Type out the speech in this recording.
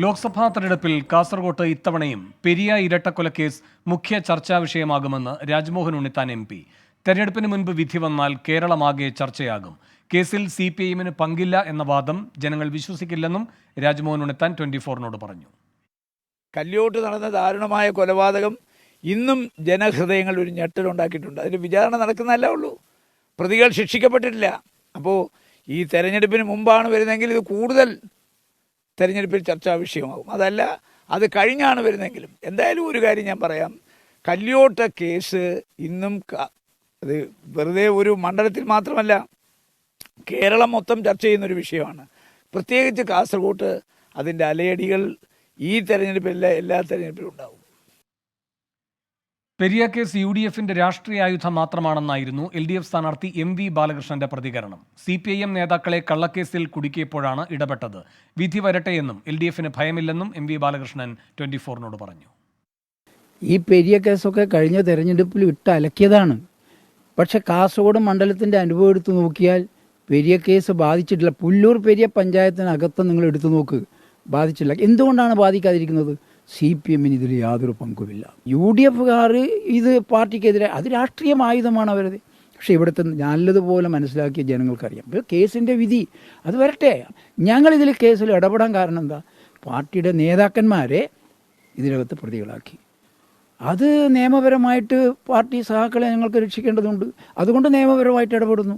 ലോക്സഭാ തെരഞ്ഞെടുപ്പിൽ കാസർകോട്ട് ഇത്തവണയും പെരിയ ഇരട്ടക്കൊലക്കേസ് മുഖ്യ ചർച്ചാ വിഷയമാകുമെന്ന് രാജ്മോഹൻ ഉണ്ണിത്താൻ MP. തെരഞ്ഞെടുപ്പിന് മുൻപ് വിധി വന്നാൽ കേരളമാകെ ചർച്ചയാകും. കേസിൽ CPIM-ന് പങ്കില്ല എന്ന വാദം ജനങ്ങൾ വിശ്വസിക്കില്ലെന്നും രാജ്മോഹൻ ഉണ്ണിത്താൻ 24-നോട് പറഞ്ഞു. കല്യോട്ട് നടന്ന ദാരുണമായ കൊലപാതകം ഇന്നും ജനഹൃദയങ്ങളിൽ ഒരു ഞെട്ടലുണ്ടാക്കിയിട്ടുണ്ട്. അതിന് വിചാരണ നടക്കുന്നതല്ലേ ഉള്ളൂ. പ്രതികൾ ശിക്ഷിക്കപ്പെട്ടിട്ടില്ല. അപ്പോൾ ഈ തെരഞ്ഞെടുപ്പിന് മുമ്പാണ് വരുന്നതെങ്കിൽ ഇത് കൂടുതൽ തെരഞ്ഞെടുപ്പിൽ ചർച്ചാ വിഷയമാകും. അതല്ല, അത് കഴിഞ്ഞാണ് വരുന്നെങ്കിലും എന്തായാലും ഒരു കാര്യം ഞാൻ പറയാം. കല്യോട്ട കേസ് ഇന്നും അത് വെറുതെ ഒരു മണ്ഡലത്തിൽ മാത്രമല്ല, കേരളം മൊത്തം ചർച്ച ചെയ്യുന്നൊരു വിഷയമാണ്. പ്രത്യേകിച്ച് കാസർഗോട്ട് അതിൻ്റെ അലയടികൾ ഈ തെരഞ്ഞെടുപ്പിലെ എല്ലാ തെരഞ്ഞെടുപ്പിലും ഉണ്ടാവും. പെരിയ കേസ് UDF-ന്റെ രാഷ്ട്രീയ ആയുധം മാത്രമാണെന്നായിരുന്നു LDF സ്ഥാനാർത്ഥി MV ബാലകൃഷ്ണന്റെ പ്രതികരണം. CPIM നേതാക്കളെ കള്ളക്കേസിൽ കുടുക്കിയപ്പോഴാണ് ഇടപെട്ടത്. വിധി വരട്ടെയെന്നും LDF-ന് ഭയമില്ലെന്നും MV ബാലകൃഷ്ണൻ 24-നോട് പറഞ്ഞു. ഈ പെരിയ കേസൊക്കെ കഴിഞ്ഞ തെരഞ്ഞെടുപ്പിൽ ഇട്ട് അലക്കിയതാണ്. പക്ഷെ കാസർഗോഡ് മണ്ഡലത്തിൻ്റെ അനുഭവം എടുത്തു നോക്കിയാൽ പെരിയ കേസ് ബാധിച്ചിട്ടില്ല. പുല്ലൂർ പെരിയ പഞ്ചായത്തിനകത്ത് നിങ്ങൾ എടുത്തു നോക്ക്, ബാധിച്ചില്ല. എന്തുകൊണ്ടാണ് ബാധിക്കാതിരിക്കുന്നത്? CPM-ന് ഇതിൽ യാതൊരു പങ്കുമില്ല. UDF-കാർ ഇത് പാർട്ടിക്കെതിരെ, അത് രാഷ്ട്രീയ ആയുധമാണ് അവരത്. പക്ഷേ ഇവിടുത്തെ നല്ലതുപോലെ മനസ്സിലാക്കിയ ജനങ്ങൾക്കറിയാം. ഇപ്പോൾ കേസിൻ്റെ വിധി അത് വരട്ടെ. ഞങ്ങളിതിൽ കേസിൽ ഇടപെടാൻ കാരണം എന്താ? പാർട്ടിയുടെ നേതാക്കന്മാരെ ഇതിനകത്ത് പ്രതികളാക്കി. അത് നിയമപരമായിട്ട് പാർട്ടി സഹാക്കളെ ഞങ്ങൾക്ക് രക്ഷിക്കേണ്ടതുണ്ട്. അതുകൊണ്ട് നിയമപരമായിട്ട് ഇടപെടുന്നു.